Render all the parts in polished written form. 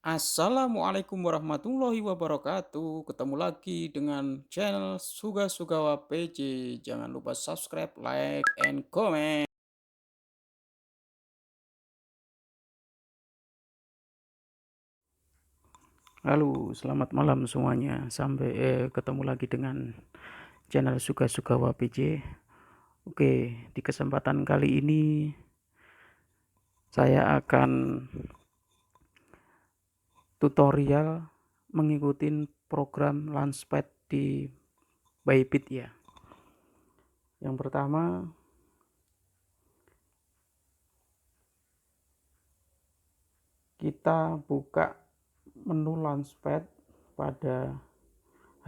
Assalamualaikum warahmatullahi wabarakatuh. Ketemu lagi dengan channel Suga Sugawa PJ. Jangan lupa subscribe, like, and comment. Halo, selamat malam semuanya. Sampai ketemu lagi dengan channel Suga Sugawa PJ. Oke, di kesempatan kali ini saya akan tutorial mengikuti program Launchpad di Bybit ya. Yang pertama, kita buka menu Launchpad pada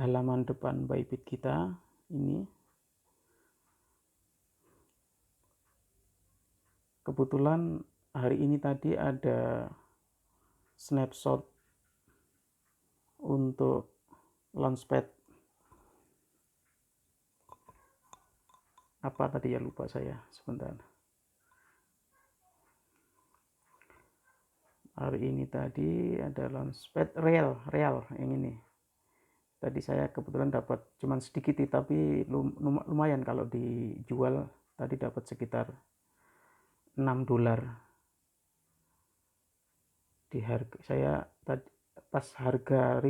halaman depan Bybit kita ini. Kebetulan hari ini tadi ada snapshot untuk Launchpad apa tadi ya, lupa saya sebentar. Hari ini tadi ada Launchpad real yang ini. Tadi saya kebetulan dapat cuman sedikit tapi lumayan, kalau dijual tadi dapat sekitar $6 di harga. Saya tadi pas harga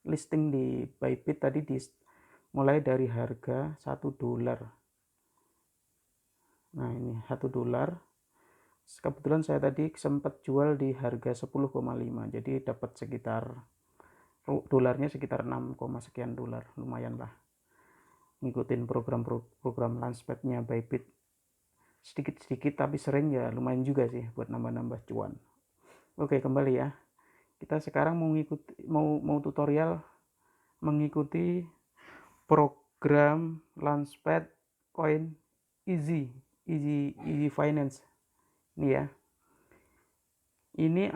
listing di Bybit tadi mulai dari harga $1. Nah, ini $1. Kebetulan saya tadi sempat jual di harga 10,5, jadi dapat sekitar dolarnya sekitar 6, sekian dolar. Lumayan lah ngikutin program Launchpad-nya Bybit, sedikit-sedikit tapi sering ya, lumayan juga sih buat nambah-nambah cuan. Oke, kembali ya. Kita sekarang mau tutorial mengikuti program Launchpad Coin Easy Finance. Ini ya. Ini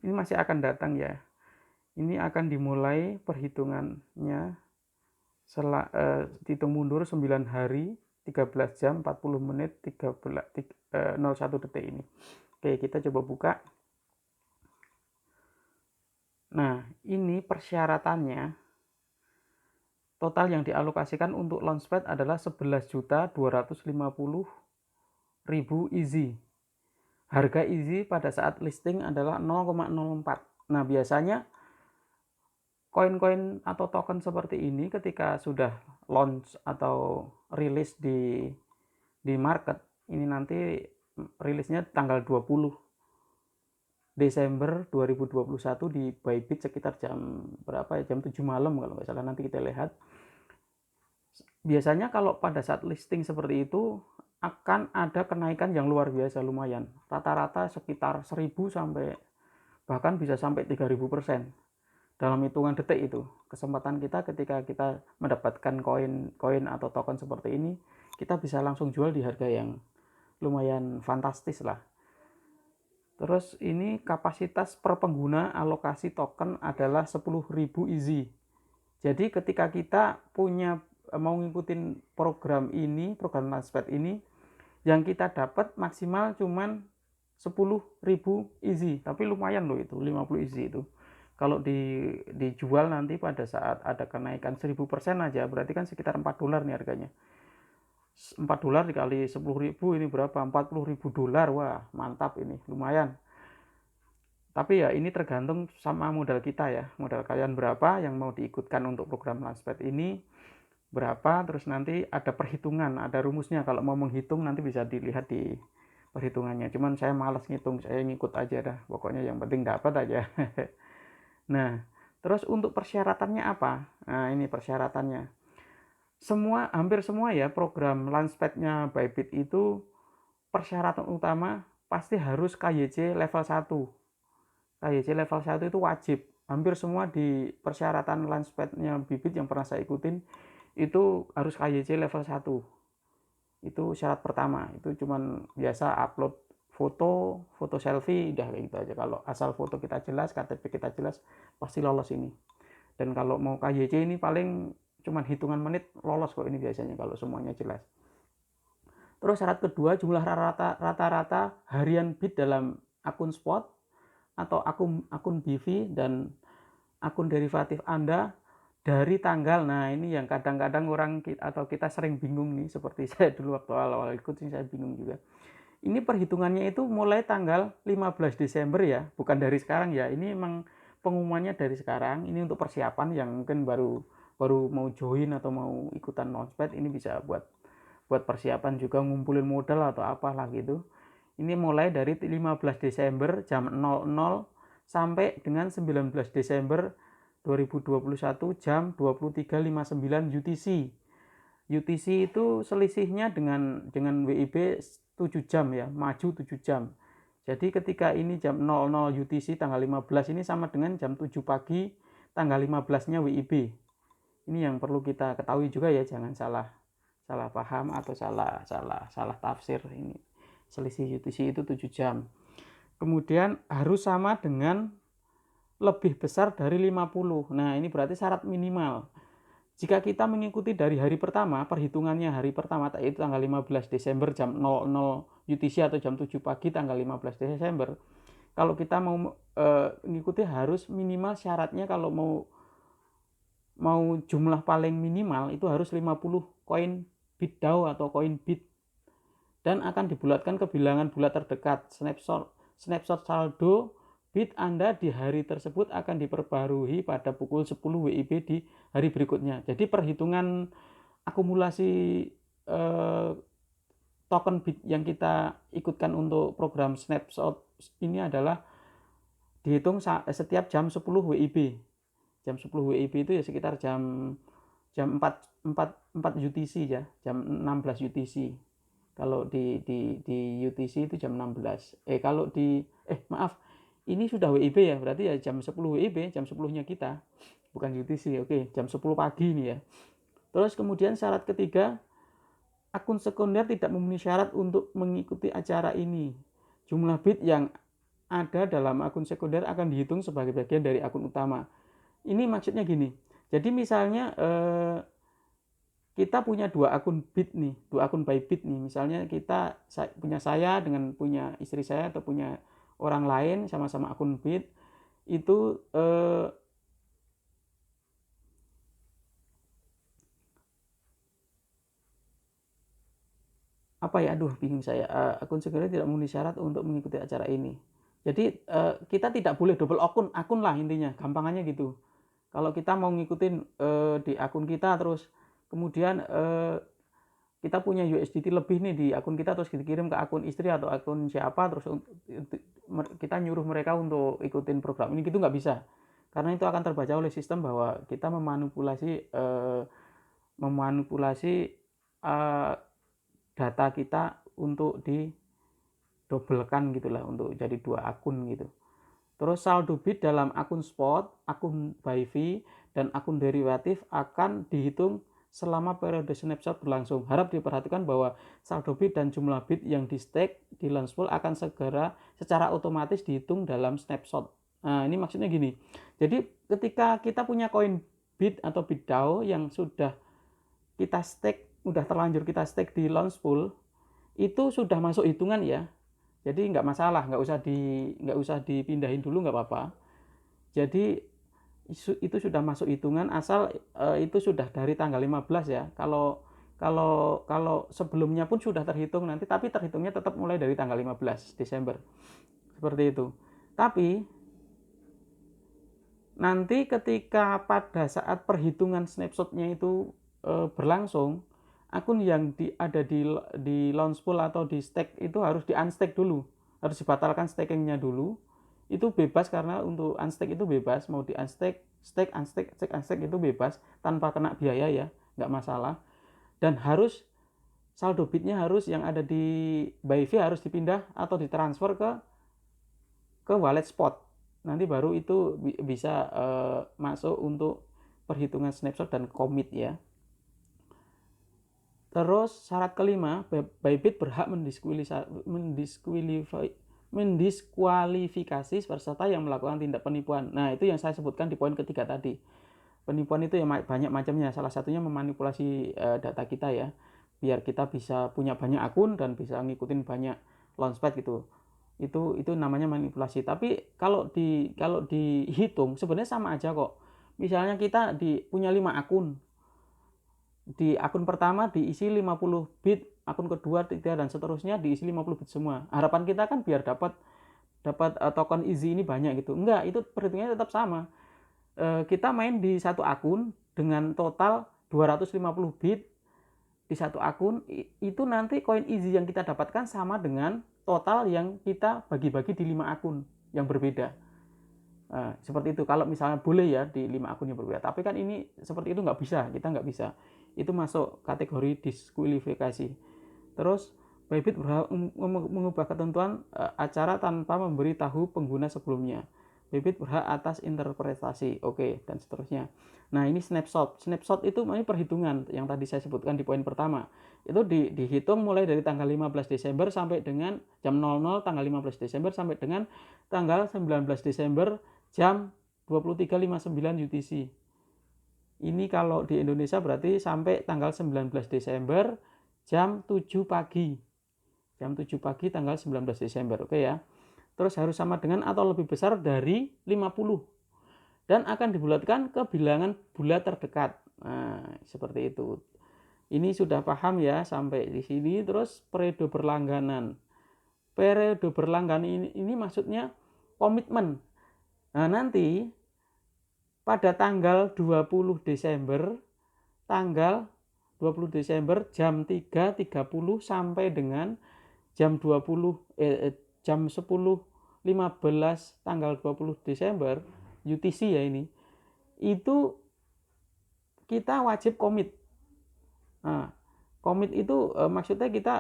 masih akan datang ya. Ini akan dimulai perhitungannya hitung mundur 9 hari, 13 jam, 40 menit, 01 detik ini. Oke, kita coba buka. Nah, ini persyaratannya. Total yang dialokasikan untuk Launchpad adalah 11.250.000 easy. Harga easy pada saat listing adalah 0,04. Nah, biasanya koin-koin atau token seperti ini ketika sudah launch atau rilis di market, ini nanti rilisnya tanggal 20 Desember 2021 di Bybit sekitar jam berapa ya? Jam 7 malam kalau nggak salah, nanti kita lihat. Biasanya kalau pada saat listing seperti itu akan ada kenaikan yang luar biasa, lumayan. Rata-rata sekitar 1000 sampai bahkan bisa sampai 3000% dalam hitungan detik itu. Kesempatan kita ketika kita mendapatkan koin atau token seperti ini, kita bisa langsung jual di harga yang lumayan fantastis lah. Terus ini kapasitas per pengguna alokasi token adalah 10.000 easy. Jadi ketika kita mau ngikutin program Launchpad ini, yang kita dapat maksimal cuman 10.000 easy, tapi lumayan loh itu, 50 easy itu. Kalau dijual nanti pada saat ada kenaikan 1000% aja, berarti kan sekitar $4 nih harganya. $4 dikali 10.000 ini berapa? $40.000. Wah, mantap ini, lumayan. Tapi ya ini tergantung sama modal kita ya. Modal kalian berapa yang mau diikutkan untuk program Launchpad ini, berapa, terus nanti ada perhitungan, ada rumusnya. Kalau mau menghitung nanti bisa dilihat di perhitungannya. Cuman saya malas ngitung, saya ngikut aja dah. Pokoknya yang penting dapat aja. Nah, terus untuk persyaratannya apa? Nah, ini persyaratannya. Hampir semua ya program Launchpad-nya Bybit itu persyaratan utama pasti harus KYC level 1. KYC level 1 itu wajib. Hampir semua di persyaratan Launchpad-nya Bybit yang pernah saya ikutin itu harus KYC level 1. Itu syarat pertama. Itu cuman biasa upload foto selfie, udah kayak gitu aja. Kalau asal foto kita jelas, KTP kita jelas, pasti lolos ini. Dan kalau mau KYC ini paling cuman hitungan menit lolos kok ini biasanya kalau semuanya jelas. Terus syarat kedua, jumlah rata-rata harian bid dalam akun spot atau akun BV dan akun derivatif Anda dari tanggal. Nah, ini yang kadang-kadang atau kita sering bingung nih, seperti saya dulu waktu awal-awal ikut sih saya bingung juga. Ini perhitungannya itu mulai tanggal 15 Desember ya, bukan dari sekarang ya. Ini emang pengumumannya dari sekarang. Ini untuk persiapan yang mungkin baru mau join atau mau ikutan Launchpad, ini bisa buat persiapan juga, ngumpulin modal atau apalah gitu. Ini mulai dari 15 Desember jam 00 sampai dengan 19 Desember 2021 jam 23.59 UTC. UTC itu selisihnya dengan WIB 7 jam ya, maju 7 jam. Jadi ketika ini jam 00 UTC tanggal 15 ini sama dengan jam 7 pagi tanggal 15-nya WIB. Ini yang perlu kita ketahui juga ya, jangan salah paham atau salah tafsir. Ini selisih UTC itu 7 jam. Kemudian harus sama dengan lebih besar dari 50. Nah, ini berarti syarat minimal. Jika kita mengikuti dari hari pertama, perhitungannya hari pertama, yaitu tanggal 15 Desember jam 00 UTC atau jam 7 pagi tanggal 15 Desember, kalau kita mau mengikuti harus minimal syaratnya, kalau mau jumlah paling minimal itu harus 50 koin BitDAO atau koin Bit, dan akan dibulatkan ke bilangan bulat terdekat. Snapshot saldo Bit Anda di hari tersebut akan diperbarui pada pukul 10 WIB di hari berikutnya. Jadi perhitungan akumulasi token Bit yang kita ikutkan untuk program Snapshot ini adalah dihitung setiap jam 10 WIB. Jam 10 WIB itu ya sekitar jam 4 UTC ya, jam 16 UTC. Kalau di UTC itu jam 16. Kalau maaf, ini sudah WIB ya, berarti ya jam 10 WIB, jam 10-nya kita, bukan UTC. Oke, jam 10 pagi nih ya. Terus kemudian syarat ketiga, akun sekunder tidak memenuhi syarat untuk mengikuti acara ini. Jumlah bit yang ada dalam akun sekunder akan dihitung sebagai bagian dari akun utama. Ini maksudnya gini, jadi misalnya kita punya dua akun Bit nih, dua akun Bybit nih. Misalnya kita punya saya dengan punya istri saya atau punya orang lain sama-sama akun Bit, itu bingung saya. Akun sekunder tidak memenuhi syarat untuk mengikuti acara ini. Jadi kita tidak boleh double akun lah intinya, gampangannya gitu. Kalau kita mau ngikutin di akun kita, terus kemudian kita punya USDT lebih nih di akun kita, terus dikirim ke akun istri atau akun siapa, terus kita nyuruh mereka untuk ikutin program ini, gitu nggak bisa. Karena itu akan terbaca oleh sistem bahwa kita memanipulasi data kita untuk didobelkan gitulah, untuk jadi dua akun gitu. Terus saldo Bit dalam akun spot, akun ByV, dan akun derivatif akan dihitung selama periode snapshot berlangsung. Harap diperhatikan bahwa saldo Bit dan jumlah bit yang di stake di Launchpool akan secara otomatis dihitung dalam snapshot. Nah, ini maksudnya gini. Jadi ketika kita punya koin Bit atau BitDAO yang sudah kita stake, udah terlanjur kita stake di Launchpool, itu sudah masuk hitungan ya. Jadi nggak masalah, nggak usah dipindahin dulu, nggak apa-apa. Jadi itu sudah masuk hitungan asal itu sudah dari tanggal 15 ya. Kalau sebelumnya pun sudah terhitung nanti, tapi terhitungnya tetap mulai dari tanggal 15 Desember. Seperti itu. Tapi nanti ketika pada saat perhitungan snapshotnya itu berlangsung, akun yang ada di Launchpool atau di stake itu harus di unstake dulu, harus dibatalkan stakingnya dulu. Itu bebas, karena untuk unstake itu bebas, mau di unstake, stake, unstake itu bebas tanpa kena biaya ya, nggak masalah. Dan harus saldo bitnya harus yang ada di ByV harus dipindah atau ditransfer ke wallet spot. Nanti baru itu bisa masuk untuk perhitungan snapshot dan commit ya. Terus syarat kelima, Bybit berhak mendiskualifikasi peserta yang melakukan tindak penipuan. Nah, itu yang saya sebutkan di poin ketiga tadi. Penipuan itu ya banyak macamnya. Salah satunya memanipulasi data kita ya, biar kita bisa punya banyak akun dan bisa ngikutin banyak launchpad gitu. Itu namanya manipulasi. Tapi kalau dihitung sebenarnya sama aja kok. Misalnya kita punya 5 akun. Di akun pertama diisi 50 bit, akun kedua, ketiga, dan seterusnya diisi 50 bit semua. Harapan kita kan biar dapat token easy ini banyak gitu. Enggak, itu perhitungannya tetap sama. Kita main di satu akun dengan total 250 bit di satu akun, itu nanti koin easy yang kita dapatkan sama dengan total yang kita bagi-bagi di 5 akun yang berbeda. Seperti itu kalau misalnya boleh ya di 5 akun yang berbeda. Tapi kan ini seperti itu nggak bisa, kita nggak bisa. Itu masuk kategori diskualifikasi. Terus Bybit berhak mengubah ketentuan acara tanpa memberitahu pengguna sebelumnya. Bybit berhak atas interpretasi, oke, dan seterusnya. Nah, ini snapshot. Snapshot itu ini perhitungan yang tadi saya sebutkan di poin pertama. Itu dihitung mulai dari tanggal 15 Desember sampai dengan jam 00 tanggal 15 Desember sampai dengan tanggal 19 Desember jam 23.59 UTC. Ini kalau di Indonesia berarti sampai tanggal 19 Desember jam 7 pagi. Jam 7 pagi tanggal 19 Desember, oke ya. Terus harus sama dengan atau lebih besar dari 50. Dan akan dibulatkan ke bilangan bulat terdekat. Nah, seperti itu. Ini sudah paham ya sampai di sini. Terus periode berlangganan. Periode berlangganan ini maksudnya komitmen. Nah, nanti pada tanggal 20 Desember jam 3.30 sampai dengan jam 10.15 tanggal 20 Desember UTC ya ini. Itu kita wajib komit. Nah, komit itu maksudnya kita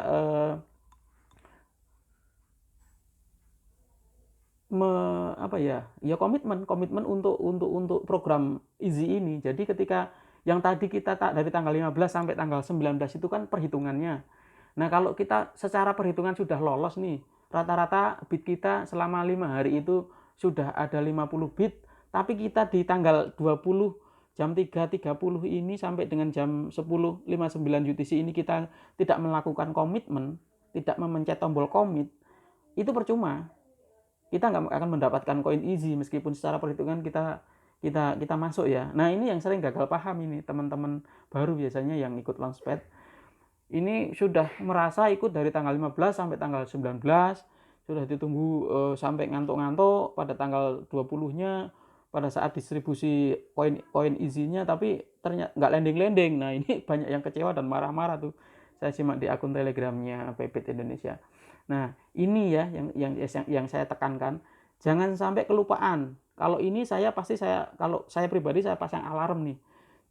komitmen untuk program easy ini. Jadi ketika yang tadi kita dari tanggal 15 sampai tanggal 19 itu kan perhitungannya. Nah, kalau kita secara perhitungan sudah lolos nih, rata-rata bit kita selama 5 hari itu sudah ada 50 bit, tapi kita di tanggal 20 jam 3.30 ini sampai dengan jam 10.59 UTC ini kita tidak melakukan komitmen, tidak memencet tombol komit, itu percuma. Kita nggak akan mendapatkan koin easy meskipun secara perhitungan kita masuk ya. Nah, ini yang sering gagal paham ini teman-teman baru biasanya yang ikut Launchpad. Ini sudah merasa ikut dari tanggal 15 sampai tanggal 19, sudah ditunggu sampai ngantuk-ngantuk pada tanggal 20-nya pada saat distribusi koin easy-nya, tapi ternyata nggak landing-landing. Nah, ini banyak yang kecewa dan marah-marah tuh. Saya simak di akun Telegramnya Bybit Indonesia. Nah, ini ya yang saya tekankan, jangan sampai kelupaan. Kalau ini kalau saya pribadi saya pasang alarm nih.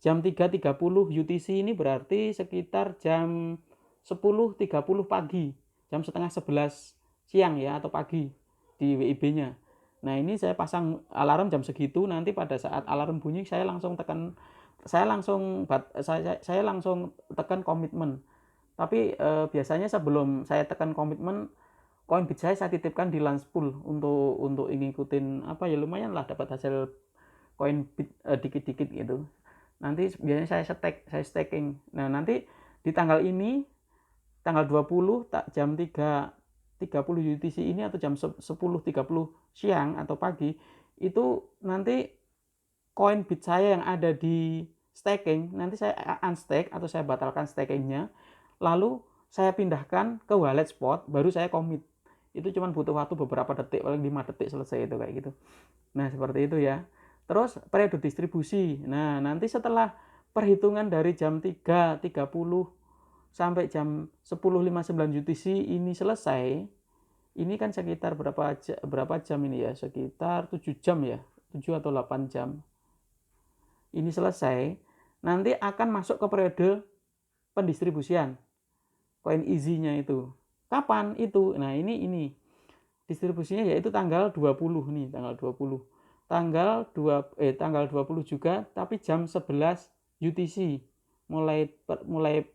Jam 3.30 UTC ini berarti sekitar jam 10.30 pagi, jam setengah 11 siang ya atau pagi di WIB-nya. Nah, ini saya pasang alarm jam segitu, nanti pada saat alarm bunyi saya langsung tekan tekan komitmen. Tapi biasanya sebelum saya tekan komitmen, koin bit saya titipkan di Launchpool untuk ngikutin lumayan lah dapat hasil koin bit dikit-dikit gitu. Nanti biasanya saya staking. Nah, nanti di tanggal ini tanggal 20 jam 3.30 UTC ini atau jam 10.30 siang atau pagi itu nanti koin bit saya yang ada di staking nanti saya unstake atau saya batalkan stakingnya, lalu saya pindahkan ke wallet spot, baru saya commit. Itu cuma butuh waktu beberapa detik, paling 5 detik selesai itu kayak gitu. Nah, seperti itu ya. Terus periode distribusi. Nah, nanti setelah perhitungan dari jam 3.30 sampai jam 10.59 UTC ini selesai, ini kan sekitar berapa jam ini ya? Sekitar 7 jam ya, 7 atau 8 jam. Ini selesai, nanti akan masuk ke periode pendistribusian koin easy-nya itu. Kapan itu? Nah, ini distribusinya yaitu tanggal 20 nih, tanggal 20. Tanggal 20 juga tapi jam 11 UTC mulai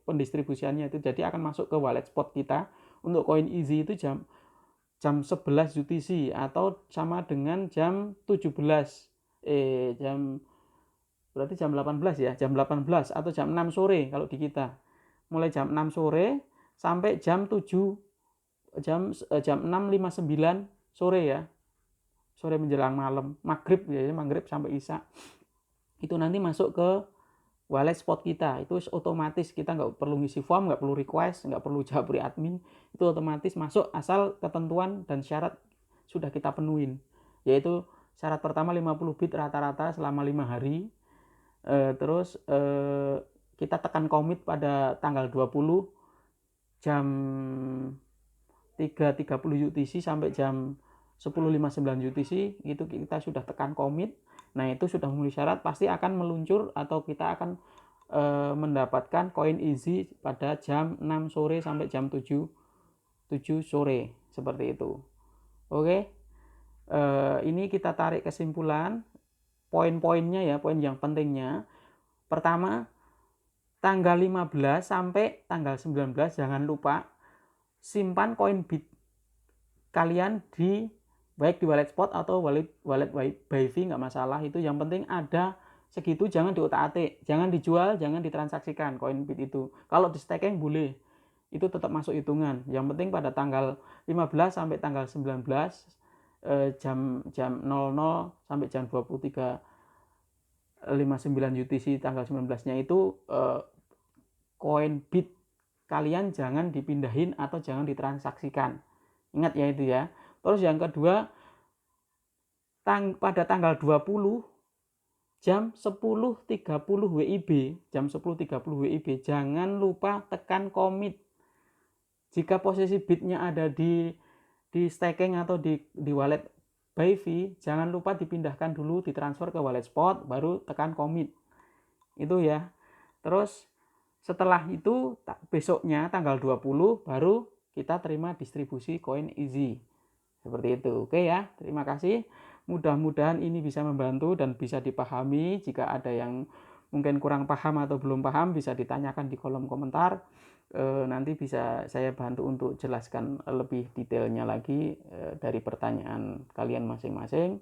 pendistribusiannya itu. Jadi akan masuk ke wallet spot kita untuk koin easy itu jam 11 UTC atau sama dengan jam 17 berarti jam 18 ya, jam 18 atau jam 6 sore kalau di kita. Mulai jam 6 sore sampai jam 7 jam 6.59 sore ya. Sore menjelang malam, maghrib ya, maghrib sampai isya. Itu nanti masuk ke wallet spot kita. Itu otomatis, kita nggak perlu ngisi form, nggak perlu request, nggak perlu japri admin. Itu otomatis masuk asal ketentuan dan syarat sudah kita penuhin. Yaitu syarat pertama 50 bit rata-rata selama 5 hari. Terus kita tekan commit pada tanggal 20 jam 3.30 UTC sampai jam 10.59 UTC, itu kita sudah tekan commit. Nah, itu sudah memenuhi syarat, pasti akan meluncur atau kita akan mendapatkan koin easy pada jam 6 sore sampai jam 7 sore, seperti itu. Oke, ini kita tarik kesimpulan poin-poinnya ya, poin yang pentingnya. Pertama, tanggal 15 sampai tanggal 19 jangan lupa simpan koin bit kalian di baik di wallet spot atau wallet Bivy, nggak masalah. Itu yang penting ada segitu, jangan diotak-atik, jangan dijual, jangan ditransaksikan koin bit itu. Kalau di staking boleh, itu tetap masuk hitungan. Yang penting pada tanggal 15 sampai tanggal 19 jam 00 sampai jam 23.59 UTC tanggal 19-nya itu koin bit kalian jangan dipindahin atau jangan ditransaksikan. Ingat ya itu ya. Terus yang kedua, pada tanggal 20 jam 10.30 WIB, jangan lupa tekan commit. Jika posisi bitnya ada di staking atau di wallet Bivy, jangan lupa dipindahkan dulu, ditransfer ke wallet spot, baru tekan commit. Itu ya. Terus setelah itu besoknya tanggal 20 baru kita terima distribusi koin easy. Seperti itu. Oke ya, terima kasih. Mudah-mudahan ini bisa membantu dan bisa dipahami. Jika ada yang mungkin kurang paham atau belum paham, bisa ditanyakan di kolom komentar. Nanti bisa saya bantu untuk jelaskan lebih detailnya lagi dari pertanyaan kalian masing-masing.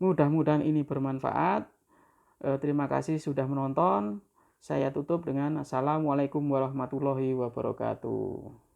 Mudah-mudahan ini bermanfaat. Terima kasih sudah menonton. Saya tutup dengan Assalamualaikum warahmatullahi wabarakatuh.